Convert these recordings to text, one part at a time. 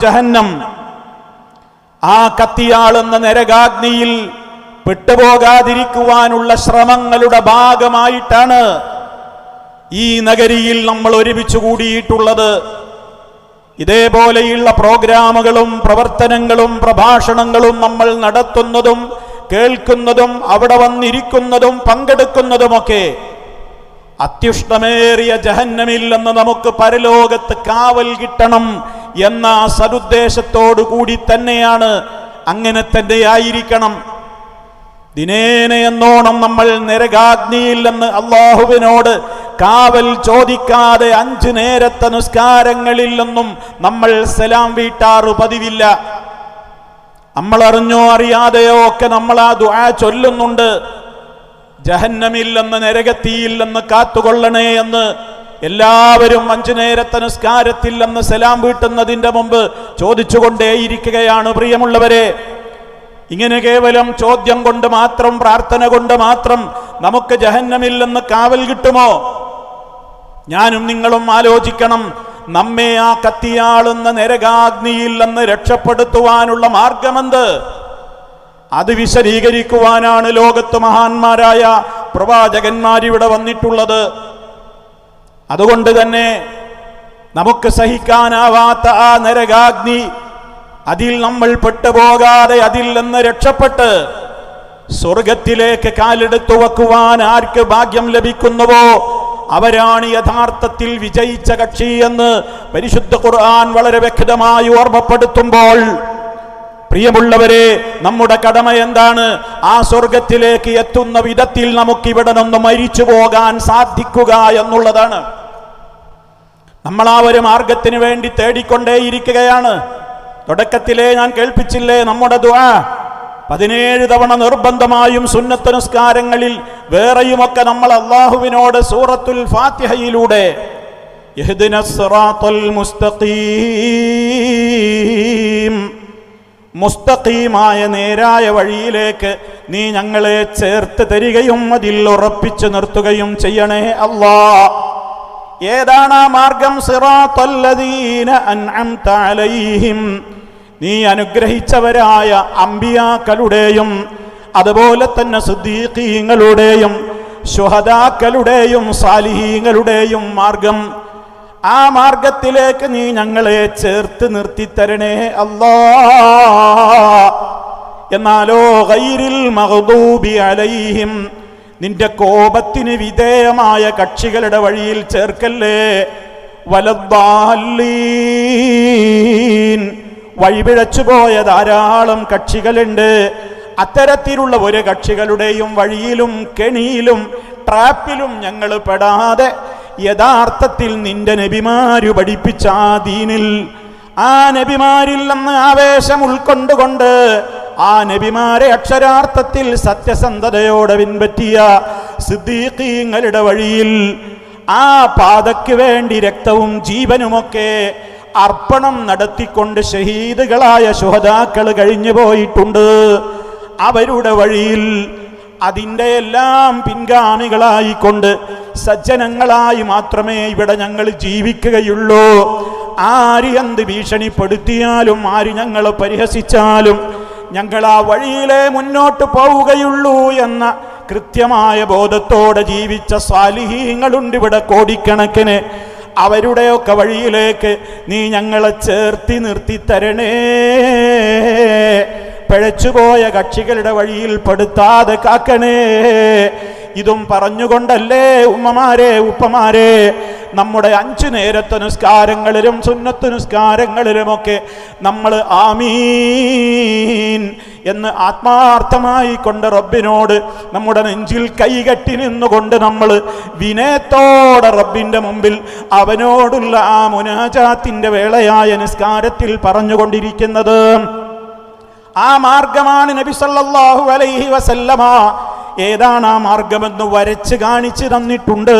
ജഹന്നം, ആ കത്തിയാളുന്ന നരകാഗ്നിയിൽ പെട്ടുപോകാതിരിക്കുവാനുള്ള ശ്രമങ്ങളുടെ ഭാഗമായിട്ടാണ് ഈ നഗരിയിൽ നമ്മൾ ഒരുമിച്ച് കൂടിയിട്ടുള്ളത്. ഇതേപോലെയുള്ള പ്രോഗ്രാമുകളും പ്രവർത്തനങ്ങളും പ്രഭാഷണങ്ങളും നമ്മൾ നടത്തുന്നതും കേൾക്കുന്നതും അവിടെ വന്നിരിക്കുന്നതും പങ്കെടുക്കുന്നതുമൊക്കെ അത്യുഷ്ണമേറിയ ജഹന്നമിൽ നിന്ന് നമുക്ക് പരലോകത്ത് കാവൽ കിട്ടണം എന്ന സദുദ്ദേശത്തോടു കൂടി തന്നെയാണ്. അങ്ങനെ തന്നെയായിരിക്കണം. ദിനേന എന്നോണം നമ്മൾ നരകാഗ്നിയിൽ നിന്ന് അള്ളാഹുവിനോട് കാവൽ ചോദിക്കാതെ 5 നേരത്തെ നിസ്കാരങ്ങളിൽ നിന്നും നമ്മൾ സലാം വീട്ടാറ് പതിവില്ല. നമ്മൾ അറിഞ്ഞോ അറിയാതെയോ ഒക്കെ നമ്മൾ ആ ദുആ ചൊല്ലുന്നുണ്ട്. ജഹന്നമിൽ നിന്ന് നരകത്തിയിൽ നിന്ന് കാത്തുകൊള്ളണേ എന്ന് എല്ലാവരും 5 നേരത്തെ നിസ്കാരത്തിൽ നിന്ന് സലാം വീട്ടുന്നതിന്റെ മുമ്പ് ചോദിച്ചുകൊണ്ടേയിരിക്കുകയാണ്. പ്രിയമുള്ളവരെ, ഇങ്ങനെ കേവലം ചോദ്യം കൊണ്ട് മാത്രം, പ്രാർത്ഥന കൊണ്ട് മാത്രം നമുക്ക് ജഹന്നമിൽ നിന്ന് കാവൽ കിട്ടുമോ? ഞാനും നിങ്ങളും ആലോചിക്കണം. നമ്മെ ആ കത്തിയാളുന്ന നരകാഗ്നിയിൽ നിന്ന് രക്ഷപ്പെടുത്തുവാനുള്ള മാർഗമെന്ത്? അത് വിശദീകരിക്കുവാനാണ് ലോകത്ത് മഹാന്മാരായ പ്രവാചകന്മാരിവിടെ വന്നിട്ടുള്ളത്. അതുകൊണ്ട് തന്നെ നമുക്ക് സഹിക്കാനാവാത്ത ആ നരകാഗ്നി, അതിൽ നമ്മൾ പെട്ടുപോകാതെ അതിൽ നിന്ന് രക്ഷപ്പെട്ട് സ്വർഗത്തിലേക്ക് കാലെടുത്തു വെക്കുവാൻ ആർക്ക് ഭാഗ്യം ലഭിക്കുന്നുവോ അവരാണ് യഥാർത്ഥത്തിൽ വിജയിച്ച കക്ഷി എന്ന് പരിശുദ്ധ ഖുർആൻ വളരെ വ്യക്തമായി ഓർമ്മപ്പെടുത്തുമ്പോൾ, പ്രിയമുള്ളവരെ, നമ്മുടെ കടമ എന്താണ്? ആ സ്വർഗത്തിലേക്ക് എത്തുന്ന വിധത്തിൽ നമുക്കിവിടെ നിന്ന് മരിച്ചു പോകാൻ സാധിക്കുക എന്നുള്ളതാണ്. നമ്മൾ ആ ഒരു മാർഗത്തിന് വേണ്ടി തേടിക്കൊണ്ടേയിരിക്കുകയാണ്. തുടക്കത്തിലേ ഞാൻ കേൾപ്പിച്ചില്ലേ നമ്മുടെ ദുആ 17 തവണ നിർബന്ധമായും സുന്നത്ത് നിസ്കാരങ്ങളിൽ വേറെയുമൊക്കെ നമ്മൾ അല്ലാഹുവിനോട് സൂറത്തുൽ ഫാത്തിഹയിലൂടെ ഇഹ്ദിനസ് സിറാത്തൽ മുസ്തഖീം, മുസ്തഖീമായ നേരായ വഴിയിലേക്ക് നീ ഞങ്ങളെ ചേർത്ത് തരികയും അതിൽ ഉറപ്പിച്ചു നിർത്തുകയും ചെയ്യണേ അല്ലാഹ്. ഏതാണ് ആ മാർഗം? സിറാത്തല്ലദീന അൻഅംത അലൈഹിം, നീ അനുഗ്രഹിച്ചവരായ അംബിയാക്കളുടെയും അതുപോലെ തന്നെ സിദ്ദീഖീങ്ങളുടെയും ശുഹദാക്കളുടെയും സാലിഹീങ്ങളുടെയും മാർഗം. ആ മാർഗത്തിലേക്ക് നീ ഞങ്ങളെ ചേർത്ത് നിർത്തിത്തരണേ അല്ലാഹ്. എന്നാലോ ഗൈരിൽ മഗ്ദൂബി അലൈഹിം, നിന്റെ കോപത്തിന് വിധേയമായ കക്ഷികളുടെ വഴിയിൽ ചേർക്കല്ലേ. വലദ്ദാല്ലീൻ, വഴിപിഴച്ചുപോയ ധാരാളം കക്ഷികളുണ്ട്. അത്തരത്തിലുള്ള ഒരു കക്ഷികളുടെയും വഴിയിലും കെണിയിലും ട്രാപ്പിലും ഞങ്ങൾ പെടാതെ യഥാർത്ഥത്തിൽ നിന്റെ നബിമാര് പഠിപ്പിച്ച ആ ദീനിൽ, ആ നബിമാരിൽ നിന്ന് ആവേശം ഉൾക്കൊണ്ടുകൊണ്ട് ആ നബിമാരെ അക്ഷരാർത്ഥത്തിൽ സത്യസന്ധതയോടെ പിൻപറ്റിയ സിദ്ദീഖീങ്ങളുടെ വഴിയിൽ ആ പാതയ്ക്ക് വേണ്ടി രക്തവും ജീവനുമൊക്കെ അർപ്പണം നടത്തിക്കൊണ്ട് ഷഹീദുകളായ ശുഹദാക്കൾ കഴിഞ്ഞു പോയിട്ടുണ്ട്. അവരുടെ വഴിയിൽ അതിൻ്റെ എല്ലാം പിൻഗാമികളായിക്കൊണ്ട് സജ്ജനങ്ങളായി മാത്രമേ ഇവിടെ ഞങ്ങൾ ജീവിക്കുകയുള്ളൂ. ആര് എന്ത് ഭീഷണിപ്പെടുത്തിയാലും ആര് ഞങ്ങളെ പരിഹസിച്ചാലും ഞങ്ങൾ ആ വഴിയിലേ മുന്നോട്ട് പോവുകയുള്ളൂ എന്ന കൃത്യമായ ബോധത്തോടെ ജീവിച്ച സാലിഹീങ്ങളുണ്ട് ഇവിടെ കോടിക്കണക്കിന്. അവരുടെയൊക്കെ വഴിയിലേക്ക് നീ ഞങ്ങളെ ചേർത്തി നിർത്തി തരണേ. പിഴച്ചുപോയ കക്ഷികളുടെ വഴിയിൽ പെടുത്താതെ കാക്കണേ. ഇതും പറഞ്ഞുകൊണ്ടല്ലേ ഉമ്മമാരെ, ഉപ്പമാരെ, നമ്മുടെ 5 നേരത്തെ നിസ്കാരങ്ങളിലും സുന്നത്ത് നിസ്കാരങ്ങളിലുമൊക്കെ നമ്മൾ ആമീൻ എന്ന് ആത്മാർത്ഥമായി കൊണ്ട് റബ്ബിനോട് നമ്മുടെ നെഞ്ചിൽ കൈകെട്ടി നിന്നുകൊണ്ട് നമ്മൾ വിനയത്തോടെ റബ്ബിൻ്റെ മുമ്പിൽ അവനോടുള്ള ആ മുനാജാത്തിൻ്റെ വേളയായ നിസ്കാരത്തിൽ പറഞ്ഞുകൊണ്ടിരിക്കുന്നത്. ആ മാർഗമാണ് നബി സല്ലല്ലാഹു അലൈഹി വസല്ലമ ഏതാണ് ആ മാർഗമെന്ന് വരച്ച് കാണിച്ചു തന്നിട്ടുണ്ട്.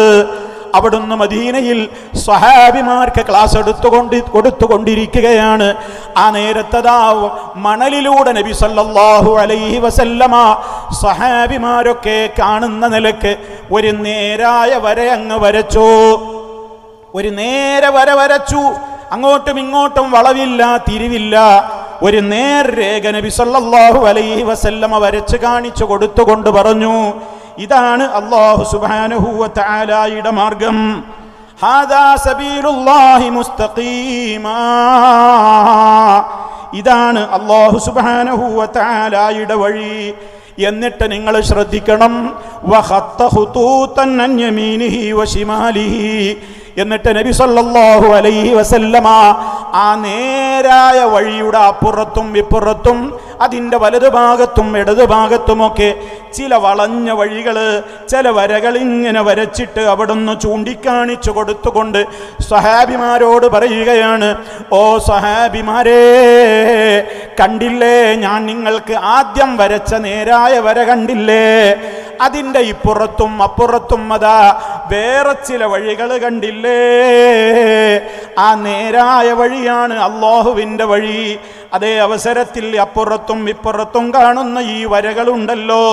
അവിടുന്ന് മദീനയിൽ സ്വഹാബിമാർക്ക് ക്ലാസ് കൊടുത്തുകൊണ്ടിരിക്കുകയാണ്. ആ നേരത്തതാ മണലിലൂടെ നബി സല്ലല്ലാഹു അലൈഹി വസല്ലമ സ്വഹാബിമാരൊക്കെ കാണുന്ന നിലക്ക് ഒരു നേരായ വര അങ്ങ് വരച്ചു. ഒരു നേരെ വര വരച്ചു. അങ്ങോട്ടും ഇങ്ങോട്ടും വളവില്ല, തിരിവില്ല. ഒരു നേർരേഖ നബി സല്ലല്ലാഹു അലൈഹി വസല്ലമ വരച്ച് കാണിച്ചു കൊടുത്തുകൊണ്ട് പറഞ്ഞു, ഇതാണ് അല്ലാഹു സുബ്ഹാനഹു വ തആലയുടെ മാർഗം. ഹാദാ സബീലുല്ലാഹി മുസ്തഖീമാ. ഇതാണ് അല്ലാഹു സുബ്ഹാനഹു വ തആലയുടെ വഴി. എന്നിട്ട് നിങ്ങൾ ശ്രദ്ധിക്കണം, വഖത്ത ഖുതൂതൻ അൻ യമീനിഹി വശിമാലിഹി. എന്നിട്ട് നബി സല്ലല്ലാഹു അലൈഹി വസല്ലമ ആ നേരായ വഴിയുടെ അപ്പുറത്തും ഇപ്പുറത്തും അതിൻ്റെ വലതുഭാഗത്തും ഇടതുഭാഗത്തുമൊക്കെ ചില വളഞ്ഞ വഴികൾ, ചില വരകൾ ഇങ്ങനെ വരച്ചിട്ട് അവിടുന്ന് ചൂണ്ടിക്കാണിച്ചു കൊടുത്തുകൊണ്ട് സ്വഹാബിമാരോട് പറയുകയാണ്, ഓ സ്വഹാബിമാരേ, കണ്ടില്ലേ ഞാൻ നിങ്ങൾക്ക് ആദ്യം വരച്ച നേരായ വര കണ്ടില്ലേ? അതിൻ്റെ ഇപ്പുറത്തും അപ്പുറത്തും അതാ വേറെ ചില വഴികൾ കണ്ടില്ലേ? ആ നേരായ വഴിയാണ് അല്ലാഹുവിൻ്റെ വഴി. അതേ അവസരത്തിൽ അപ്പുറത്തും ഇപ്പുറത്തും കാണുന്ന ഈ വരകളുണ്ടല്ലോ,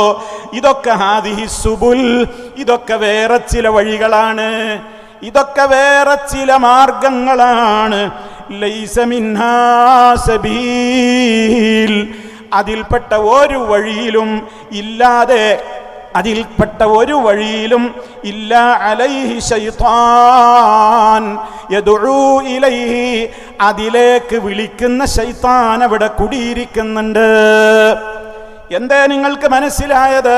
ഇതൊക്കെ ഹാദിഹി സുബുൽ, ഇതൊക്കെ വേറെ ചില വഴികളാണ്, ഇതൊക്കെ വേറെ ചില മാർഗങ്ങളാണ്. ലൈസ മിൻഹാ സബീൽ, അതിൽപ്പെട്ട ഒരു വഴിയിലും ഇല്ലാതെ, അതിൽപ്പെട്ട ഒരു വഴിയിലും ഇല്ല അലൈഹി ശൈത്താൻ യദഉ ഇലൈഹി, അതിലേക്ക് വിളിക്കുന്ന ശൈത്താൻ അവിടെ കുടിയിരിക്കുന്നുണ്ട്. എന്തേ നിങ്ങൾക്ക് മനസ്സിലായത്?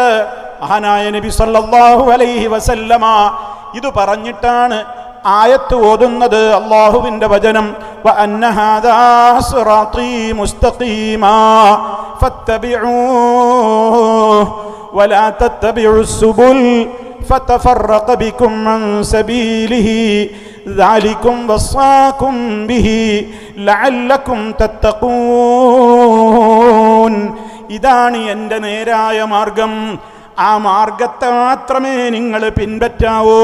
മഹാനായ നബി സല്ലല്ലാഹു അലൈഹി വസല്ലമ ഇത് പറഞ്ഞിട്ടാണ് ആയത്ത് ഓതുന്നത്, അല്ലാഹുവിൻ്റെ വചനം, വ അന്ന ഹാദാ സിറാത്തീ മുസ്തഖീമാ ഫത്തബിഊഹു ولا تتبعوا السبل فتفرق بكم عن سبيله ذلكم وصاكم به لعلكم تتقون. ഇതാണ് എൻ്റെ നേരായ മാർഗം. ആ മാർഗത്തെ മാത്രമേ നിങ്ങൾ പിൻപറ്റാവൂ,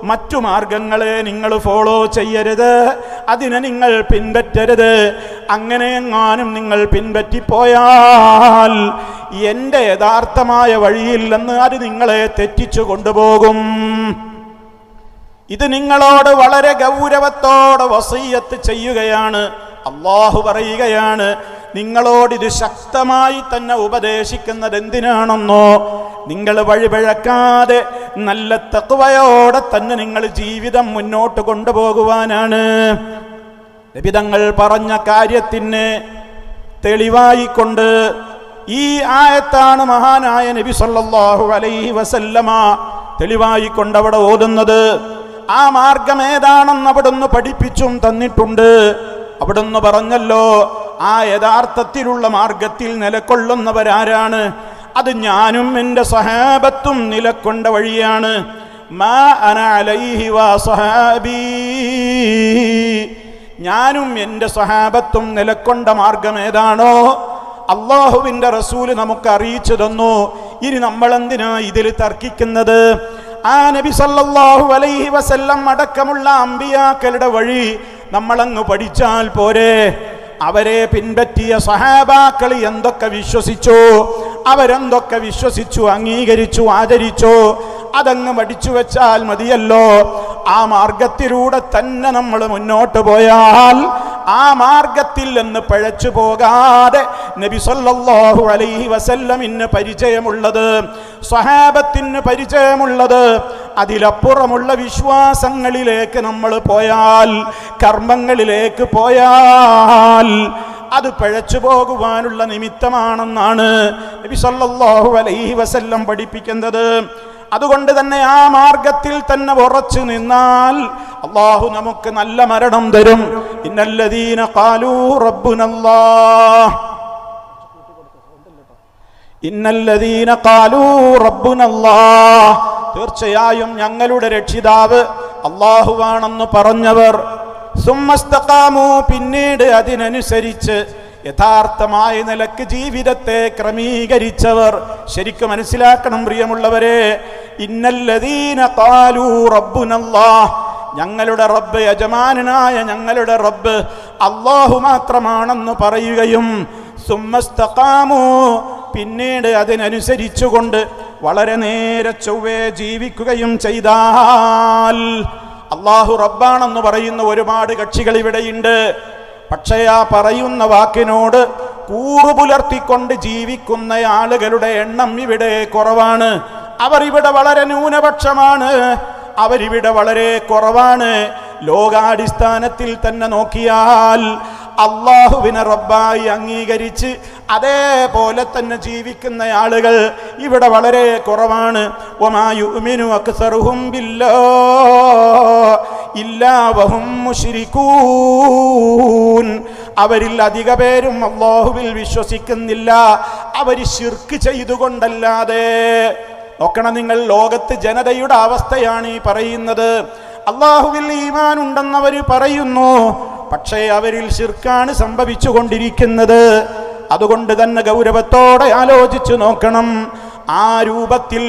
മറ്റു മാർഗങ്ങളെ നിങ്ങൾ ഫോളോ ചെയ്യരുത്, അതിനെ നിങ്ങൾ പിൻപറ്റരുത്. അങ്ങനെയെങ്ങാനും നിങ്ങൾ പിൻപറ്റിപ്പോയാൽ എൻ്റെ യഥാർത്ഥമായ വഴിയിൽ നിന്ന് അത് നിങ്ങളെ തെറ്റിച്ചു കൊണ്ടുപോകും. ഇത് നിങ്ങളോട് വളരെ ഗൗരവത്തോടെ വസിയ്യത്ത് ചെയ്യുകയാണ്. അല്ലാഹു പറയുകയാണ്, നിങ്ങളോടിത് ശക്തമായി തന്നെ ഉപദേശിക്കുന്നത് എന്തിനാണെന്നോ, നിങ്ങൾ വഴിപിഴക്കാതെ നല്ല തഖ്വയോടെ തന്നെ നിങ്ങൾ ജീവിതം മുന്നോട്ട് കൊണ്ടുപോകുവാനാണ്. നബി തങ്ങൾ പറഞ്ഞ കാര്യത്തിന് തെളിവായിക്കൊണ്ട് ഈ ആയത്താണ് മഹാനായ നബി സല്ലല്ലാഹു അലൈഹി വസല്ലമ തെളിവായിക്കൊണ്ട് അവിടെ ഓതുന്നത്. ആ മാർഗം ഏതാണെന്ന് അവിടുന്ന് പഠിപ്പിച്ചും തന്നിട്ടുണ്ട്. അവിടുന്ന് പറഞ്ഞല്ലോ, ആ യഥാർത്ഥത്തിലുള്ള മാർഗത്തിൽ നിലകൊള്ളുന്നവരാരാണ്? അത് ഞാനും എൻ്റെ സ്വഹാബത്തും നിലകൊണ്ട വഴിയാണ്. മാ അന അലൈഹി വസഹാബി, ഞാനും എൻ്റെ സ്വഹാബത്തും നിലകൊണ്ട മാർഗം ഏതാണോ അല്ലാഹുവിൻ്റെ റസൂല് നമുക്ക് അറിയിച്ചു തന്നു. ഇനി നമ്മളെന്തിനാ ഇതിൽ തർക്കിക്കുന്നത്? ആ നബി സല്ലല്ലാഹു അലൈഹി വസല്ലം അടക്കമുള്ള അമ്പിയാക്കളുടെ വഴി നമ്മളങ്ങ് പഠിച്ചാൽ പോരെ? അവരെ പിൻപറ്റിയ സഹാബാക്കൾ എന്തൊക്കെ വിശ്വസിച്ചു, അവരെന്തൊക്കെ വിശ്വസിച്ചു, അംഗീകരിച്ചു, ആചരിച്ചു, അതങ്ങ് പഠിച്ചു വെച്ചാൽ മതിയല്ലോ. ആ മാർഗത്തിലൂടെ തന്നെ നമ്മൾ മുന്നോട്ട് പോയാൽ ആ മാർഗത്തിൽ നിന്ന് പഴച്ചു പോകാതെ നബി സല്ലല്ലാഹു അലൈഹി വസല്ലമിന് പരിചയമുള്ളത്, സ്വഹാബത്തിന് പരിചയമുള്ളത്, അതിലപ്പുറമുള്ള വിശ്വാസങ്ങളിലേക്ക് നമ്മൾ പോയാൽ, കർമ്മങ്ങളിലേക്ക് പോയാൽ അത് പഴച്ചു പോകുവാനുള്ള നിമിത്തമാണെന്നാണ് നബി സല്ലല്ലാഹു അലൈഹി വസല്ലം പഠിപ്പിക്കുന്നത്. അതുകൊണ്ട് തന്നെ ആ മാർഗത്തിൽ തന്നെ ഉറച്ചു നിന്നാൽ അല്ലാഹു നമുക്ക് നല്ല മരണം തരും. ഇന്നല്ലദീന ഖാലൂ റബ്ബുനല്ലാഹ്, ഇന്നല്ലദീന ഖാലൂ റബ്ബുനല്ലാഹ്, തീർച്ചയായും ഞങ്ങളുടെ രക്ഷിതാവ് അല്ലാഹുവാണെന്ന് പറഞ്ഞവർ, സുമ്മസ്തഖാമു, പിന്നീട് അതിനനുസരിച്ച് യഥാർത്ഥമായ നിലക്ക് ജീവിതത്തെ ക്രമീകരിച്ചവർ. ശരിക്കും മനസ്സിലാക്കണം പ്രിയമുള്ളവരെ, ഇന്നല്ലദീന ഖാലൂ റബ്ബുനല്ലാഹ്, ഞങ്ങളുടെ റബ്ബ്, യജമാനനായ ഞങ്ങളുടെ റബ്ബ് അല്ലാഹു മാത്രമാണെന്ന് പറയുകയും സുമ്മസ്തഖാമു, പിന്നീട് അതിനനുസരിച്ചുകൊണ്ട് വളരെ നേരെ ചൊവ്വേ ജീവിക്കുകയും ചെയ്താൽ അള്ളാഹു റബ്ബാണെന്ന് പറയുന്ന ഒരുപാട് കക്ഷികൾ ഇവിടെയുണ്ട്. പക്ഷേ ആ പറയുന്ന വാക്കിനോട് കൂറുപുലർത്തിക്കൊണ്ട് ജീവിക്കുന്ന ആളുകളുടെ എണ്ണം ഇവിടെ കുറവാണ്. അവരിവിടെ വളരെ ന്യൂനപക്ഷമാണ്, അവരിവിടെ വളരെ കുറവാണ്. ലോകാടിസ്ഥാനത്തിൽ തന്നെ നോക്കിയാൽ അള്ളാഹുവിനെ റബ്ബായി അംഗീകരിച്ച് അതേപോലെ തന്നെ ജീവിക്കുന്ന ആളുകൾ ഇവിടെ വളരെ കുറവാണ്. വമാ യുഅ്മിനു അക്സറുഹും ബില്ലാഹി ഇല്ലാ വഹും മുശ്രികൂൻ. അവരിൽ അധിക പേരും അള്ളാഹുവിൽ വിശ്വസിക്കുന്നില്ല, അവർ ശിർക്ക് ചെയ്തുകൊണ്ടല്ലാതെ. നോക്കണം നിങ്ങൾ, ലോകത്ത് ജനതയുടെ അവസ്ഥയാണ് ഈ പറയുന്നത്. അള്ളാഹുവിൽ ഈമാൻ ഉണ്ടെന്നവർ പറയുന്നു, പക്ഷേ അവരിൽ ശിർക്കാണ് സംഭവിച്ചു കൊണ്ടിരിക്കുന്നത്. അതുകൊണ്ട് തന്നെ ഗൗരവത്തോടെ ആലോചിച്ചു നോക്കണം. ആ രൂപത്തിൽ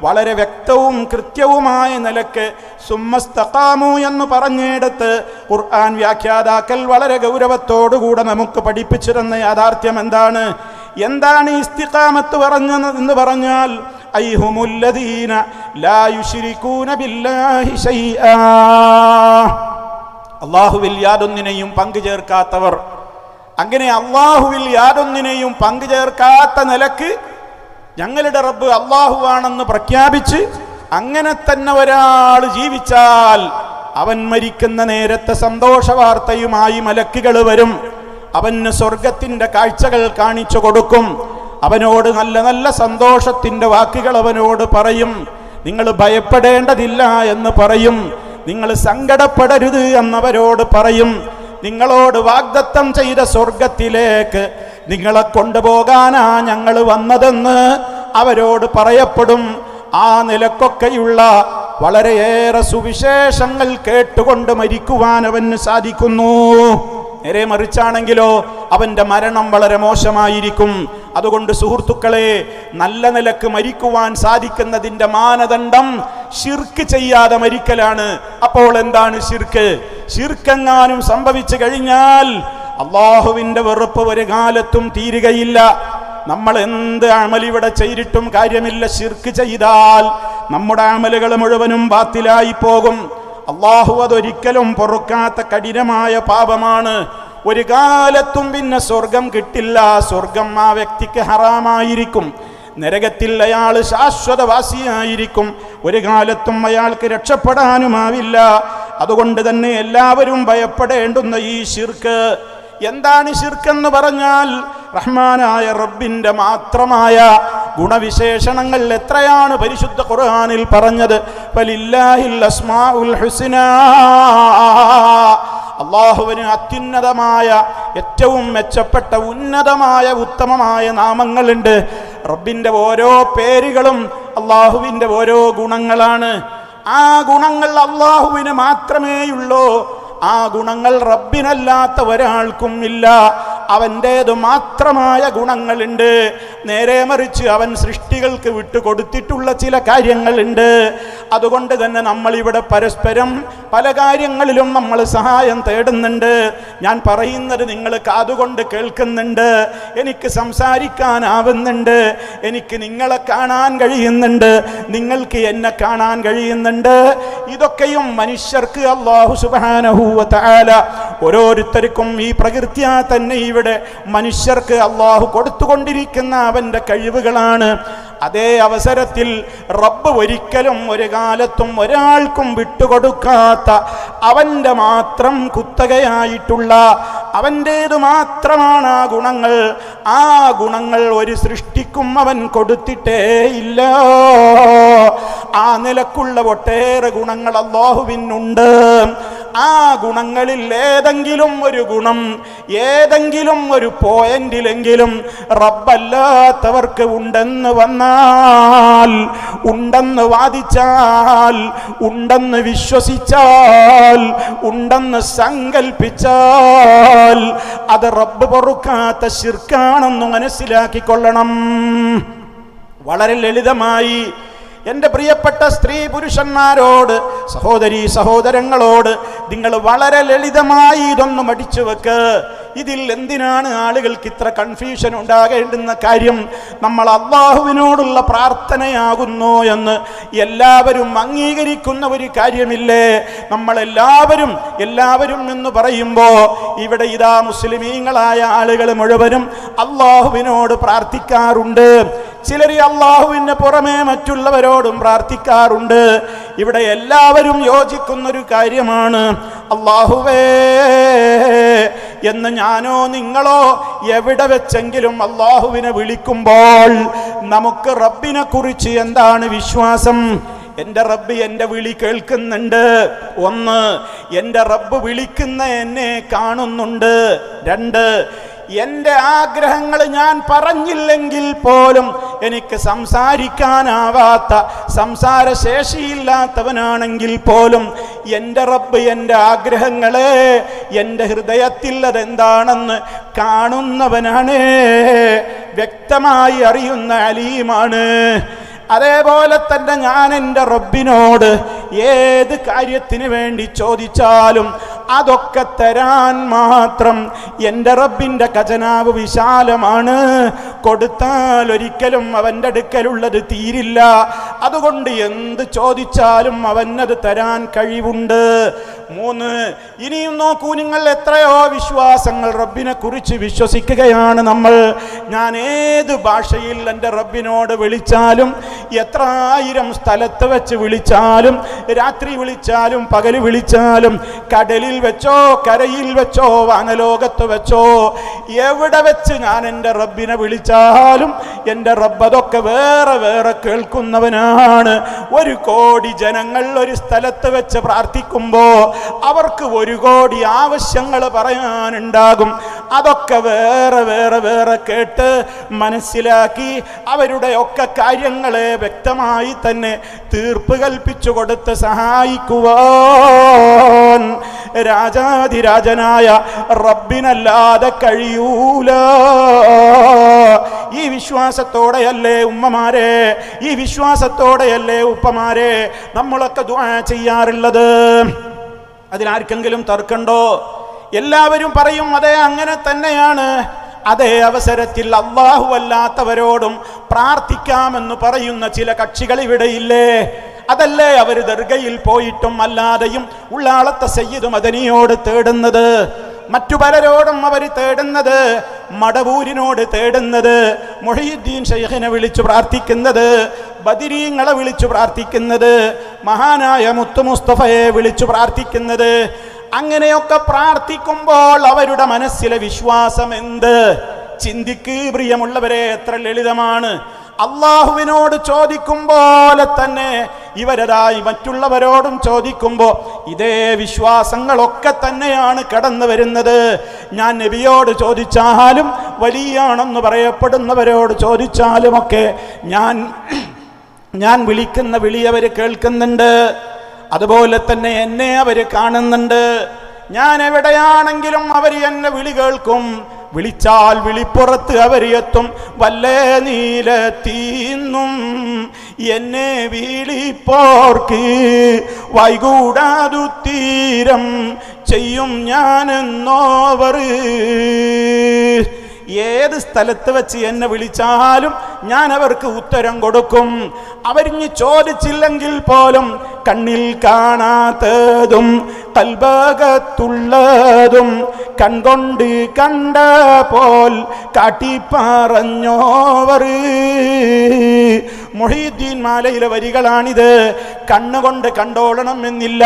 വളരെ വ്യക്തവും കൃത്യവുമായ നിലക്ക് സുമ്മസ്തഖാമു എന്ന് പറഞ്ഞെടുത്ത് ഖുർആൻ വ്യാഖ്യാതാക്കൾ വളരെ ഗൗരവത്തോടുകൂടെ നമുക്ക് പഠിപ്പിച്ചു തന്ന യാഥാർത്ഥ്യം എന്താണ്? എന്താണ് ഇസ്തിഖാമത്ത് പറഞ്ഞതെന്ന് പറഞ്ഞാൽ അയ്ഹുമുല്ലദീന ലാ യുശ്രികൂന ബില്ലാഹി ശൈആ, അള്ളാഹുവിൽ യാതൊന്നിനെയും പങ്കു ചേർക്കാത്തവർ. അങ്ങനെ അള്ളാഹുവിൽ യാതൊന്നിനെയും പങ്കു ചേർക്കാത്ത നിലക്ക് ഞങ്ങളുടെ റബ്ബ് അള്ളാഹുവാണെന്ന് പ്രഖ്യാപിച്ച് അങ്ങനെ തന്നെ ഒരാൾ ജീവിച്ചാൽ അവൻ മരിക്കുന്ന നേരത്തെ സന്തോഷ വാർത്തയുമായി മലക്കുകൾ വരും. അവന് സ്വർഗത്തിന്റെ കാഴ്ചകൾ കാണിച്ചു കൊടുക്കും. അവനോട് നല്ല നല്ല സന്തോഷത്തിന്റെ വാക്കുകൾ അവനോട് പറയും. നിങ്ങൾ ഭയപ്പെടേണ്ടതില്ല എന്ന് പറയും. നിങ്ങൾ സങ്കടപ്പെടരുത് എന്നവരോട് പറയും. നിങ്ങളോട് വാഗ്ദത്തം ചെയ്ത സ്വർഗത്തിലേക്ക് നിങ്ങളെ കൊണ്ടുപോകാനാ ഞങ്ങൾ വന്നതെന്ന് അവരോട് പറയപ്പെടും. ആ നിലക്കൊക്കെയുള്ള വളരെയേറെ സുവിശേഷങ്ങൾ കേട്ടുകൊണ്ട് മരിക്കുവാൻ അവന് സാധിക്കുന്നു. നേരെ മറിച്ചാണെങ്കിലോ അവന്റെ മരണം വളരെ മോശമായിരിക്കും. അതുകൊണ്ട് സുഹൃത്തുക്കളെ, നല്ല നിലക്ക് മരിക്കുവാൻ സാധിക്കുന്നതിന്റെ മാനദണ്ഡം ശിർക്ക് ചെയ്യാതെ മരിക്കലാണ്. അപ്പോൾ എന്താണ് ശിർക്ക്? ശിർക്കെങ്ങാനും സംഭവിച്ചു കഴിഞ്ഞാൽ അള്ളാഹുവിന്റെ വെറുപ്പ് ഒരു കാലത്തും തീരുകയില്ല. നമ്മൾ എന്ത് അമലിവിടെ ചെയ്തിട്ടും കാര്യമില്ല. ശിർക്ക് ചെയ്താൽ നമ്മുടെ അമലുകൾ മുഴുവനും ബാത്തിലായി പോകും. അള്ളാഹു അതൊരിക്കലും പൊറുക്കാത്ത കഠിനമായ പാപമാണ്. ഒരു കാലത്തും പിന്നെ സ്വർഗം കിട്ടില്ല. സ്വർഗം ആ വ്യക്തിക്ക് ഹറാമായിരിക്കും. നരകത്തിൽ അയാൾ ശാശ്വതവാസിയായിരിക്കും. ഒരു കാലത്തും അയാൾക്ക് രക്ഷപ്പെടാനുമാവില്ല. അതുകൊണ്ട് തന്നെ എല്ലാവരും ഭയപ്പെടേണ്ടുന്ന ഈ ശിർക്ക്. എന്താണ് ശിർക്കെന്ന് പറഞ്ഞാൽ റഹ്മാനായ റബ്ബിന്റെ മാത്രമായ ഗുണവിശേഷണങ്ങൾ എത്രയാണ് പരിശുദ്ധ ഖുർആനിൽ പറഞ്ഞത്? ഫലില്ലാഹിൽ അസ്മാഉൽ ഹുസ്നാ, അള്ളാഹുവിന് അത്യുന്നതമായ ഏറ്റവും മെച്ചപ്പെട്ട ഉന്നതമായ ഉത്തമമായ നാമങ്ങളുണ്ട്. റബ്ബിന്റെ ഓരോ പേരുകളും അള്ളാഹുവിന്റെ ഓരോ ഗുണങ്ങളാണ്. ആ ഗുണങ്ങൾ അള്ളാഹുവിന് മാത്രമേയുള്ളൂ. ആ ഗുണങ്ങൾ റബ്ബിനല്ലാത്ത ഒരാൾക്കും ഇല്ല. അവൻ്റേതു മാത്രമായ ഗുണങ്ങളുണ്ട്. നേരെ മറിച്ച് അവൻ സൃഷ്ടികൾക്ക് വിട്ടുകൊടുത്തിട്ടുള്ള ചില കാര്യങ്ങളുണ്ട്. അതുകൊണ്ട് തന്നെ നമ്മളിവിടെ പരസ്പരം പല കാര്യങ്ങളിലും നമ്മൾ സഹായം തേടുന്നുണ്ട്. ഞാൻ പറയുന്നത് നിങ്ങൾ കാതുകൊണ്ട് കേൾക്കുന്നുണ്ട്. എനിക്ക് സംസാരിക്കാനാവുന്നുണ്ട്. എനിക്ക് നിങ്ങളെ കാണാൻ കഴിയുന്നുണ്ട്. നിങ്ങൾക്ക് എന്നെ കാണാൻ കഴിയുന്നുണ്ട്. ഇതൊക്കെയും മനുഷ്യർക്ക് അല്ലാഹു സുബ്ഹാനഹു വ തആല ഓരോരുത്തർക്കും ഈ പ്രകൃതിയാ തന്നെ ഇവിടെ മനുഷ്യർക്ക് അല്ലാഹു കൊടുത്തുകൊണ്ടിരിക്കുന്ന അവന്റെ കഴിവുകളാണ്. അതേ അവസരത്തിൽ റബ്ബ് ഒരിക്കലും ഒരു കാലത്തും ഒരാൾക്കും വിട്ടുകൊടുക്കാത്ത അവന്റെ മാത്രം കുത്തകയായിട്ടുള്ള അവൻ്റേതു മാത്രമാണ് ആ ഗുണങ്ങൾ. ആ ഗുണങ്ങൾ ഒരു സൃഷ്ടിക്കും അവൻ കൊടുത്തിട്ടേ ഇല്ല. ആ നിലക്കുള്ള ഒട്ടേറെ ഗുണങ്ങൾ അല്ലാഹുവിനുണ്ട്. ആ ഗുണങ്ങളിൽ ഏതെങ്കിലും ഒരു ഗുണം ഏതെങ്കിലും ഒരു പോയിന്റിലെങ്കിലും റബ്ബല്ലാത്തവർക്ക് ഉണ്ടെന്ന് വന്നാൽ, ഉണ്ടെന്ന് വാദിച്ചാൽ, ഉണ്ടെന്ന് വിശ്വസിച്ചാൽ, ഉണ്ടെന്ന് സങ്കൽപ്പിച്ചാൽ അത് റബ്ബ് പൊറുക്കാത്ത ശിർക്കാണെന്ന് മനസ്സിലാക്കിക്കൊള്ളണം. വളരെ ലളിതമായി എൻ്റെ പ്രിയപ്പെട്ട സ്ത്രീ പുരുഷന്മാരോട്, സഹോദരീ സഹോദരങ്ങളോട് നിങ്ങൾ വളരെ ലളിതമായി ഇതൊന്ന് പഠിച്ചു വെക്ക്. ഇതിൽ എന്തിനാണ് ആളുകൾക്ക് ഇത്ര കൺഫ്യൂഷൻ ഉണ്ടാകേണ്ടുന്ന കാര്യം? നമ്മൾ അള്ളാഹുവിനോടുള്ള പ്രാർത്ഥനയാകുന്നു എന്ന് എല്ലാവരും അംഗീകരിക്കുന്ന ഒരു കാര്യമില്ലേ? നമ്മളെല്ലാവരും എന്ന് പറയുമ്പോൾ ഇവിടെ ഇതാ മുസ്ലിമീങ്ങളായ ആളുകൾ മുഴുവനും അള്ളാഹുവിനോട് പ്രാർത്ഥിക്കാറുണ്ട്. ചിലർ അള്ളാഹുവിന് പുറമെ മറ്റുള്ളവരോടും പ്രാർത്ഥിക്കാറുണ്ട്. ഇവിടെ എല്ലാവരും യോജിക്കുന്നൊരു കാര്യമാണ്, അള്ളാഹുവേ എന്ന് ഞാനോ നിങ്ങളോ എവിടെ വെച്ചെങ്കിലും അള്ളാഹുവിനെ വിളിക്കുമ്പോൾ നമുക്ക് റബ്ബിനെ കുറിച്ച് എന്താണ് വിശ്വാസം? എൻ്റെ റബ്ബ് എൻ്റെ വിളി കേൾക്കുന്നുണ്ട്. ഒന്ന്, എൻ്റെ റബ്ബ് വിളിക്കുന്ന എന്നെ കാണുന്നുണ്ട്. രണ്ട്, എൻ്റെ ആഗ്രഹങ്ങൾ ഞാൻ പറഞ്ഞില്ലെങ്കിൽ പോലും എനിക്ക് സംസാരിക്കാനാവാത്ത സംസാരശേഷിയില്ലാത്തവനാണെങ്കിൽ പോലും എൻ്റെ റബ്ബ് എൻ്റെ ആഗ്രഹങ്ങളെ എൻ്റെ ഹൃദയത്തിൽ അതെന്താണെന്ന് കാണുന്നവനാണ്, വ്യക്തമായി അറിയുന്ന അലീമാണ്. അതേപോലെ തന്നെ ഞാൻ എൻ്റെ റബ്ബിനോട് ഏത് കാര്യത്തിന് വേണ്ടി ചോദിച്ചാലും അതൊക്കെ തരാൻ മാത്രം എൻ്റെ റബ്ബിൻ്റെ ഖജനാവ് വിശാലമാണ്. കൊടുത്താൽ ഒരിക്കലും അവൻ്റെ അടുക്കലുള്ളത് തീരില്ല. അതുകൊണ്ട് എന്ത് ചോദിച്ചാലും അവനത് തരാൻ കഴിവുണ്ട്. മൂന്ന്, ഇനിയും നോക്കൂ നിങ്ങൾ, എത്രയോ വിശ്വാസങ്ങൾ റബ്ബിനെ കുറിച്ച് വിശ്വസിക്കുകയാണ് നമ്മൾ. ഞാൻ ഏത് ഭാഷയിൽ എൻ്റെ റബ്ബിനോട് വിളിച്ചാലും, എത്ര ആയിരം സ്ഥലത്ത് വെച്ച് വിളിച്ചാലും, രാത്രി വിളിച്ചാലും പകല് വിളിച്ചാലും, കടലിൽ വെച്ചോ കരയിൽ വെച്ചോ വാനലോകത്ത് വെച്ചോ എവിടെ വെച്ച് ഞാൻ എൻ്റെ റബ്ബിനെ വിളിച്ചാലും എൻ്റെ റബ്ബ് അതൊക്കെ വേറെ വേറെ കേൾക്കുന്നവനാണ്. 1 കോടി ജനങ്ങൾ ഒരു സ്ഥലത്ത് വെച്ച് പ്രാർത്ഥിക്കുമ്പോൾ അവർക്ക് 1 കോടി ആവശ്യങ്ങൾ പറയാനുണ്ടാകും. അതൊക്കെ വേറെ വേറെ വേറെ കേട്ട് മനസ്സിലാക്കി അവരുടെ ഒക്കെ കാര്യങ്ങളെ വ്യക്തമായി തന്നെ തീർപ്പ് കൽപ്പിച്ചു കൊടുത്ത് സഹായിക്കുവാൻ രാജാധിരാജനായ റബ്ബിനല്ലാതെ കഴിയൂല. ഈ വിശ്വാസത്തോടെയല്ലേ ഉമ്മമാരെ, ഈ വിശ്വാസത്തോടെയല്ലേ ഉപ്പമാരെ നമ്മളൊക്കെ ദുആ ചെയ്യാറുള്ളത്? അതിലാർക്കെങ്കിലും തർക്കണ്ടോ? എല്ലാവരും പറയും അതെ അങ്ങനെ തന്നെയാണ്. അതേ അവസരത്തിൽ അല്ലാഹു അല്ലാത്തവരോടും പ്രാർത്ഥിക്കാമെന്ന് പറയുന്ന ചില കക്ഷികൾ ഇവിടെയില്ലേ? അതല്ലേ അവർ ദർഗയിൽ പോയിട്ടും അല്ലാതെയും ഉള്ളാളത്തെ സയ്യിദ് മദനിയോട് തേടുന്നത്, മറ്റു പലരോടും അവർ തേടുന്നത്, മടവൂരിനോട് തേടുന്നത്, മുഹയ്യിദ്ദീൻ ശൈഖിനെ വിളിച്ചു പ്രാർത്ഥിക്കുന്നത്, ബദരീങ്ങളെ വിളിച്ചു പ്രാർത്ഥിക്കുന്നത്, മഹാനായ മുത്തു മുസ്തഫയെ വിളിച്ചു പ്രാർത്ഥിക്കുന്നത്. അങ്ങനെയൊക്കെ പ്രാർത്ഥിക്കുമ്പോൾ അവരുടെ മനസ്സിലെ വിശ്വാസം എന്ത്? ചിന്തിക്ക് പ്രിയമുള്ളവരെ, എത്ര ലളിതമാണ്. അള്ളാഹുവിനോട് ചോദിക്കുമ്പോലെ തന്നെ ഇവരതായി മറ്റുള്ളവരോടും ചോദിക്കുമ്പോൾ ഇതേ വിശ്വാസങ്ങളൊക്കെ തന്നെയാണ് കടന്നു വരുന്നത്. ഞാൻ നബിയോട് ചോദിച്ചാലും വലിയാണെന്ന് പറയപ്പെടുന്നവരോട് ചോദിച്ചാലുമൊക്കെ ഞാൻ വിളിക്കുന്ന വിളി അവർ കേൾക്കുന്നുണ്ട്. അതുപോലെ തന്നെ എന്നെ അവർ കാണുന്നുണ്ട്. ഞാൻ എവിടെയാണെങ്കിലും അവർ എന്നെ വിളി കേൾക്കും. വിളിച്ചാൽ വിളിപ്പുറത്ത് അവരെത്തും. വല്ലേ നീലത്തീന്നും എന്നെ വിളിപ്പോർക്ക് വൈകൂടാതു തീരം ചെയ്യും ഞാനെന്നോവർ. ഏത് സ്ഥലത്ത് വെച്ച് എന്നെ വിളിച്ചാലും ഞാൻ അവർക്ക് ഉത്തരം കൊടുക്കും. അവരിഞ്ഞ് ചോദിച്ചില്ലെങ്കിൽ പോലും കണ്ണിൽ കാണാത്തതും കൽബകത്തുള്ളതും കൺകൊണ്ട് കണ്ട പോൽ കാട്ടിപ്പറഞ്ഞോവർ. മുഹയ്യിദ്ദീൻ മാലയിലെ വരികളാണിത്. കണ്ണുകൊണ്ട് കണ്ടോളണം എന്നില്ല.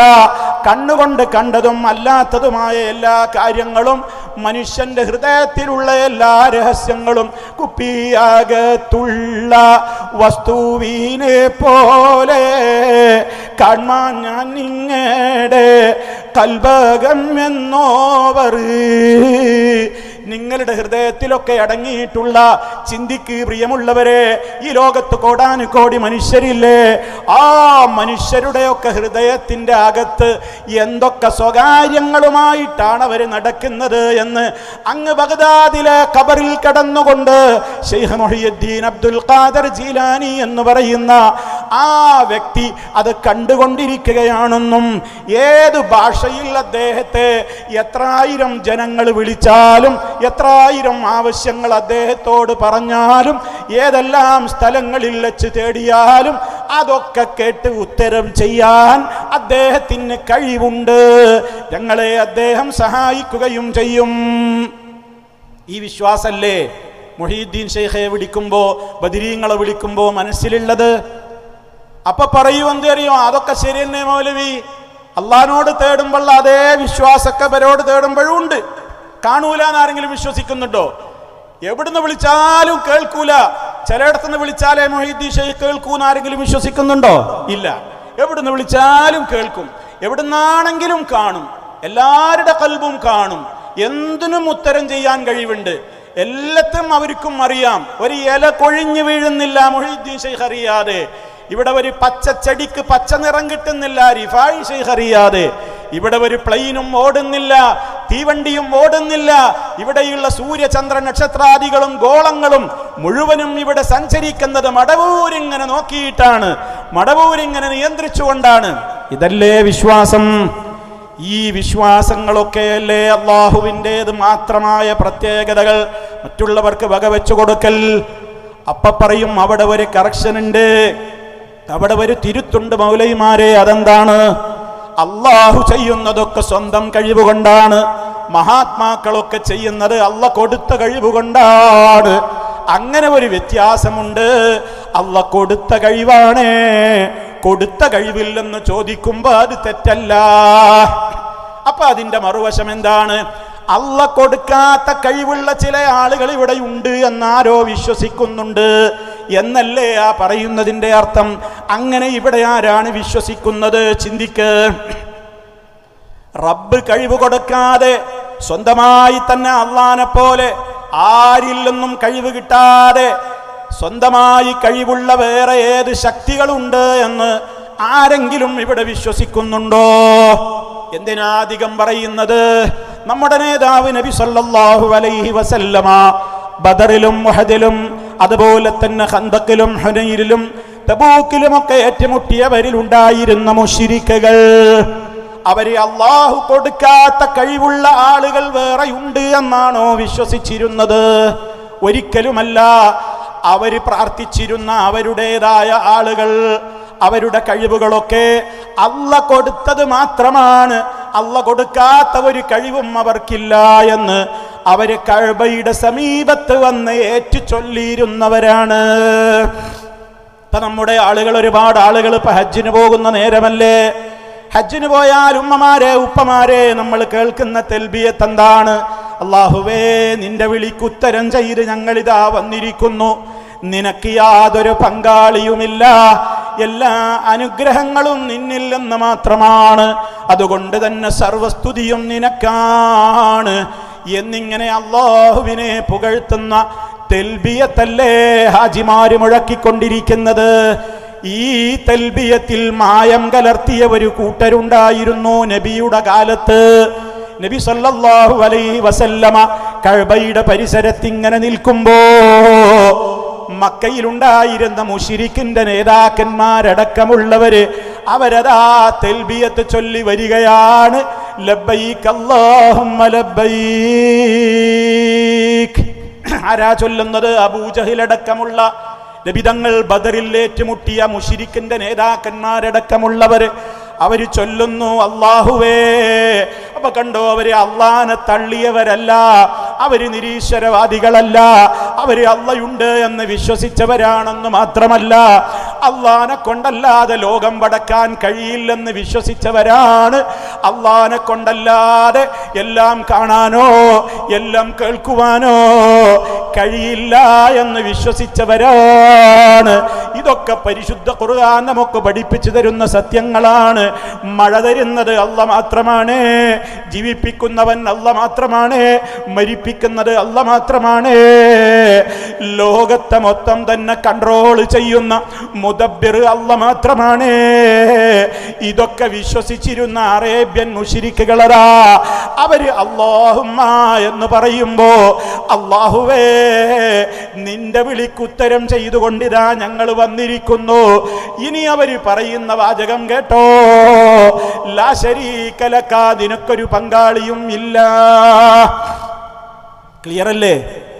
കണ്ണുകൊണ്ട് കണ്ടതും അല്ലാത്തതുമായ എല്ലാ കാര്യങ്ങളും, മനുഷ്യന്റെ ഹൃദയത്തിലുള്ള എല്ലാ രഹസ്യങ്ങളും കുപ്പിയകത്തുള്ള വസ്തുവിനെ പോലെ കാണാൻ ഞാൻ നിങ്ങളുടെ കൽബകം എന്നോവർ. നിങ്ങളുടെ ഹൃദയത്തിലൊക്കെ അടങ്ങിയിട്ടുള്ള, ചിന്തിക്ക് പ്രിയമുള്ളവരെ, ഈ ലോകത്ത് കോടാനുകോടി മനുഷ്യരില്ലേ? ആ മനുഷ്യരുടെയൊക്കെ ഹൃദയത്തിൻ്റെ അകത്ത് എന്തൊക്കെ സ്വകാര്യങ്ങളുമായിട്ടാണ് അവർ നടക്കുന്നത് എന്ന് അങ്ങ് ബഗ്ദാദിലെ ഖബറിൽ കടന്നുകൊണ്ട് ശൈഖ് മുഹയ്യിദ്ദീൻ അബ്ദുൽ ഖാദിർ ജീലാനി എന്ന് പറയുന്ന ആ വ്യക്തി അത് കണ്ടുകൊണ്ടിരിക്കുകയാണെന്നും ഏത് ഭാഷയിൽ അദ്ദേഹത്തെ എത്രായിരം ജനങ്ങൾ വിളിച്ചാലും എത്രായിരം ആവശ്യങ്ങൾ അദ്ദേഹത്തോട് പറഞ്ഞാലും ഏതെല്ലാം സ്ഥലങ്ങളിൽ വെച്ച് തേടിയാലും അതൊക്കെ കേട്ട് ഉത്തരം ചെയ്യാൻ അദ്ദേഹത്തിന് കഴിവുണ്ട്. ഞങ്ങളെ അദ്ദേഹം സഹായിക്കുകയും ചെയ്യും. ഈ വിശ്വാസല്ലേ മുഹീദ്ദീൻ ഷെയ്ഖെ വിളിക്കുമ്പോ ബദരീങ്ങളെ വിളിക്കുമ്പോ മനസ്സിലുള്ളത്? അപ്പൊ പറയൂ എന്തറിയോ, അതൊക്കെ ശരി തന്നെ മൗലവി, അള്ളാഹിനോട് തേടുമ്പോൾ അതേ വിശ്വാസമൊക്കെ അവരോട് തേടുമ്പോഴും ഉണ്ട്. കാണൂല എന്നാരെങ്കിലും വിശ്വസിക്കുന്നുണ്ടോ? എവിടുന്ന് വിളിച്ചാലും കേൾക്കൂല. ചിലയിടത്തുനിന്ന് വിളിച്ചാലേ മുഹീദ്ദീൻ ഷെയ്ഖ് കേൾക്കൂന്ന് ആരെങ്കിലും വിശ്വസിക്കുന്നുണ്ടോ? ഇല്ല. എവിടുന്ന് വിളിച്ചാലും കേൾക്കും, എവിടുന്നാണെങ്കിലും കാണും, എല്ലാവരുടെ കൽബും കാണും. എന്തിനും ഉത്തരം ചെയ്യാൻ കഴിവുണ്ട്. എല്ലാത്തും അവർക്കും അറിയാം. ഒരു ഇല കൊഴിഞ്ഞു വീഴുന്നില്ല മുഹീദ്ദീൻ ഷെയ്ഖ് അറിയാതെ. ഇവിടെ ഒരു പച്ച ചെടിക്ക് പച്ച നിറം കിട്ടുന്നില്ല റിഫായി ഷെയ്ഖ് അറിയാതെ. ഇവിടെ ഒരു പ്ലെയിനും ഓടുന്നില്ല, തീവണ്ടിയും ഓടുന്നില്ല. ഇവിടെയുള്ള സൂര്യചന്ദ്ര നക്ഷത്രാദികളും ഗോളങ്ങളും മുഴുവനും ഇവിടെ സഞ്ചരിക്കുന്നത് മടവൂരിങ്ങനെ നോക്കിയിട്ടാണ്, മടവൂരിങ്ങനെ നിയന്ത്രിച്ചുകൊണ്ടാണ്. ഇതല്ലേ വിശ്വാസം? ഈ വിശ്വാസങ്ങളൊക്കെയല്ലേ അള്ളാഹുവിൻ്റേത് മാത്രമായ പ്രത്യേകതകൾ മറ്റുള്ളവർക്ക് വകവെച്ചു കൊടുക്കൽ. അപ്പ പറയും അവിടെ ഒരു കറക്ഷൻ ഉണ്ട്, അവിടെ ഒരു തിരുത്തുണ്ട് മൗലൈമാരെ. അതെന്താണ്? അള്ളാഹു ചെയ്യുന്നതൊക്കെ സ്വന്തം കഴിവുകൊണ്ടാണ്, മഹാത്മാക്കളൊക്കെ ചെയ്യുന്നത് അള്ള കൊടുത്ത കഴിവുകൊണ്ടാണ്. അങ്ങനെ ഒരു വ്യത്യാസമുണ്ട്. അള്ള കൊടുത്ത കഴിവാണ്. കൊടുത്ത കഴിവില്ലെന്ന് ചോദിക്കുമ്പോ അത് തെറ്റല്ല. അപ്പൊ അതിന്റെ മറുവശം എന്താണ്? അള്ള കൊടുക്കാത്ത കഴിവുള്ള ചില ആളുകൾ ഇവിടെ ഉണ്ട് എന്നാരോ വിശ്വസിക്കുന്നുണ്ട് എന്നല്ലേ ആ പറയുന്നതിന്റെ അർത്ഥം? അങ്ങനെ ഇവിടെ ആരാണ് വിശ്വസിക്കുന്നത്? ചിന്തിക്ക്. റബ്ബ് കഴിവ് കൊടുക്കാതെ സ്വന്തമായി തന്നെ അള്ളാനെ പോലെ ആരിൽ നിന്നും കഴിവ് കിട്ടാതെ സ്വന്തമായി കഴിവുള്ള വേറെ ഏത് ശക്തികളുണ്ട് എന്ന് ആരെങ്കിലും ഇവിടെ വിശ്വസിക്കുന്നുണ്ടോ? എന്തിനാധികം പറയുന്നത്? നമ്മുടെ നേതാവ് നബി സല്ലല്ലാഹു അലൈഹി വസല്ലമ ബദറിലും ഉഹദിലും അതുപോലെ തന്നെ ഖന്തഖിലും ഹുനൈനിലും തബൂക്കിലുമൊക്കെ ഏറ്റുമുട്ടിയവരിൽ ഉണ്ടായിരുന്ന മുശ്രിക്കുകൾ, അവര് അള്ളാഹു കൊടുക്കാത്ത കഴിവുള്ള ആളുകൾ വേറെയുണ്ട് എന്നാണോ വിശ്വസിച്ചിരുന്നത്? ഒരിക്കലുമല്ല. അവര് പ്രാർത്ഥിച്ചിരുന്ന അവരുടേതായ ആളുകൾ, അവരുടെ കഴിവുകളൊക്കെ അള്ള കൊടുത്തത് മാത്രമാണ്, അള്ള കൊടുക്കാത്ത ഒരു കഴിവും അവർക്കില്ല എന്ന് അവര് കഅബയുടെ സമീപത്ത് വന്ന് ഏറ്റു ചൊല്ലിയിരുന്നവരാണ്. ഇപ്പൊ നമ്മുടെ ആളുകൾ, ഒരുപാട് ആളുകൾ ഇപ്പൊ ഹജ്ജിന് പോകുന്ന നേരമല്ലേ? ഹജ്ജിന് പോയാൽ ഉമ്മമാരെ ഉപ്പമാരെ നമ്മൾ കേൾക്കുന്ന തൽബിയത്ത് എന്താണ്? അല്ലാഹുവേ, നിന്റെ വിളിക്കുത്തരം ചെയ്ത് ഞങ്ങളിതാ വന്നിരിക്കുന്നു, നിനക്ക് യാതൊരു പങ്കാളിയുമില്ല, എല്ലാ അനുഗ്രഹങ്ങളും നിന്നിൽ നിന്ന് മാത്രമാണ്, അതുകൊണ്ട് തന്നെ സർവസ്തുതിയും നിനക്കാണ് എന്നിങ്ങനെ അല്ലാഹുവിനെ പുകഴ്ത്തുന്ന തൽബിയത്തല്ലേ ഹാജിമാര് മുഴക്കിക്കൊണ്ടിരിക്കുന്നത്. ഈ തൽബിയത്തിൽ മായം കലർത്തിയ ഒരു കൂട്ടരുണ്ടായിരുന്നു നബിയുടെ കാലത്ത്. നബി സല്ലല്ലാഹു അലൈഹി വസല്ലമ കഅബയുടെ പരിസരത്ത് ഇങ്ങനെ നിൽക്കുമ്പോ മക്കയിലുണ്ടായിരുന്ന മുശ്രിക്കിന്റെ നേതാക്കന്മാരടക്കമുള്ളവര് അവരതാ തൽബിയത്ത് ചൊല്ലി വരികയാണ്. ലബ്ബൈക അല്ലാഹുമ്മ ലബ്ബൈക്. ആരാ ചൊല്ലുന്നത്? അബൂജഹലടക്കമുള്ള നബിതങ്ങൾ ബദറിൽ ഏറ്റുമുട്ടിയ മുശ്രിക്കിന്റെ നേതാക്കന്മാരടക്കമുള്ളവര് അവര് ചൊല്ലുന്നു അല്ലാഹുവേ. അപ്പൊ കണ്ടോ, അവര് അള്ളാനെ തള്ളിയവരല്ല, അവര് നിരീശ്വരവാദികളല്ല, അവര് അള്ളയുണ്ട് എന്ന് വിശ്വസിച്ചവരാണെന്ന് മാത്രമല്ല, അള്ളാനെ കൊണ്ടല്ലാതെ ലോകം വടക്കാൻ കഴിയില്ലെന്ന് വിശ്വസിച്ചവരാണ്. അള്ളാനെ കൊണ്ടല്ലാതെ എല്ലാം കാണാനോ എല്ലാം കേൾക്കുവാനോ കഴിയില്ല എന്ന് വിശ്വസിച്ചവരാണ്. ഇതൊക്കെ പരിശുദ്ധ ഖുർആൻ നമുക്ക് പഠിപ്പിച്ചു തരുന്ന സത്യങ്ങളാണ്. മഴ തരുന്നത് അല്ല മാത്രമാണ്, ജീവിപ്പിക്കുന്നവൻ അല്ല മാത്രമാണ്, മരിപ്പിക്കുന്നത് അല്ല മാത്രമാണ്. ലോകത്തെ മൊത്തം തന്നെ കൺട്രോൾ ചെയ്യുന്ന മുദബ്ബിർ അല്ലാഹ് മാത്രമാണ്. ഇതൊക്കെ വിശ്വസിച്ചിരുന്ന അറേബ്യൻ മുശ്രിക്കുകളാ അവര് അല്ലാഹുമ്മ എന്ന് പറയുമ്പോ അല്ലാഹുവേ നിന്റെ വിളിക്കുത്തരം ചെയ്തുകൊണ്ടിതാ ഞങ്ങൾ വന്നിരിക്കുന്നു. ഇനി അവര് പറയുന്ന വാചകം കേട്ടോ, ലാ ശരീക ലക, നിനക്കൊരു പങ്കാളിയും ഇല്ല. ക്ലിയർ അല്ലേ?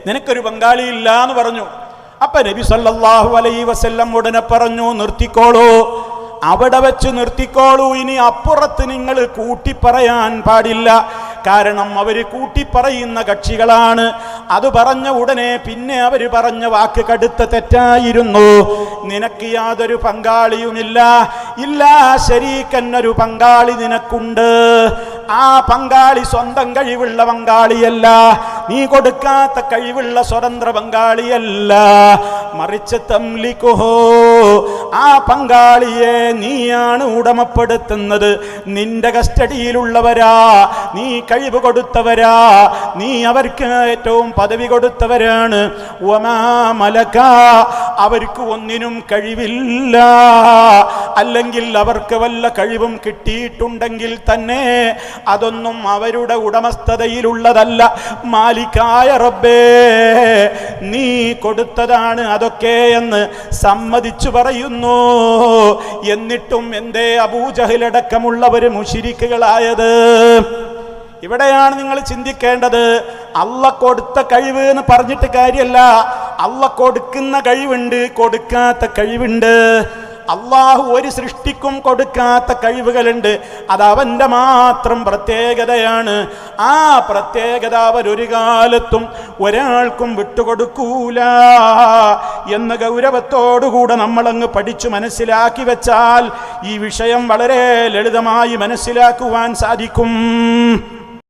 നിനക്കൊരു പങ്കാളി ഇല്ല എന്ന് പറഞ്ഞു. അപ്പൊ നബി സല്ലല്ലാഹു അലൈഹി വസല്ലം ഉടനെ പറഞ്ഞു, നിർത്തിക്കോളൂ, അവിടെ വെച്ച് നിർത്തിക്കോളൂ. ഇനി അപ്പുറത്ത് നിങ്ങൾ കൂട്ടിപ്പറയാൻ പാടില്ല. കാരണം അവര് കൂട്ടിപ്പറയുന്ന കക്ഷികളാണ്. അത് പറഞ്ഞ ഉടനെ പിന്നെ അവര് പറഞ്ഞ വാക്ക് കടുത്ത തെറ്റായിരുന്നു. നിനക്ക് യാതൊരു പങ്കാളിയുമില്ല, ഇല്ലാ ശരീക്കൻ, ഒരു പങ്കാളി നിനക്കുണ്ട്. ആ പങ്കാളി സ്വന്തം കഴിവുള്ള പങ്കാളിയല്ല, നീ കൊടുക്കാത്ത കഴിവുള്ള സ്വതന്ത്ര പങ്കാളിയല്ല, മറിച്ച് തംലിക്കുഹു, ആ പങ്കാളിയെ നീയാണ് ഉടമപ്പെടുത്തുന്നത്. നിന്റെ കസ്റ്റഡിയിലുള്ളവരാ, നീ കഴിവ് കൊടുത്തവരാ, നീ അവർക്ക് ഏറ്റവും പദവി കൊടുത്തവരാണ്. വമാ മലക, അവർക്ക് ഒന്നിനും കഴിവില്ല. അല്ലെങ്കിൽ അവർക്ക് വല്ല കഴിവും കിട്ടിയിട്ടുണ്ടെങ്കിൽ തന്നെ അതൊന്നും അവരുടെ ഉടമസ്ഥതയിലുള്ളതല്ല. മാലിക്കായ റബ്ബേ, നീ കൊടുത്തതാണ് അതൊക്കെ എന്ന് സമ്മതിച്ചു പറയുന്നു. എന്നിട്ടും എന്തേ അബൂജഹലടക്കമുള്ളവര് മുശ്രിക്കുകളായത്? ഇവിടെയാണ് നിങ്ങൾ ചിന്തിക്കേണ്ടത്. അല്ലാഹ് കൊടുത്ത കഴിവ് എന്ന് പറഞ്ഞിട്ട് കാര്യമല്ല. അല്ലാഹ് കൊടുക്കുന്ന കഴിവുണ്ട്, കൊടുക്കാത്ത കഴിവുണ്ട്. അള്ളാഹു ഒരു സൃഷ്ടിക്കും കൊടുക്കാത്ത കഴിവുകളുണ്ട്. അത് അവന്റെ മാത്രം പ്രത്യേകതയാണ്. ആ പ്രത്യേകത അവരൊരു കാലത്തും ഒരാൾക്കും വിട്ടുകൊടുക്കൂല എന്ന് ഗൗരവത്തോടുകൂടെ നമ്മളങ്ങ് പഠിച്ചു മനസ്സിലാക്കി വെച്ചാൽ ഈ വിഷയം വളരെ ലളിതമായി മനസ്സിലാക്കുവാൻ സാധിക്കും.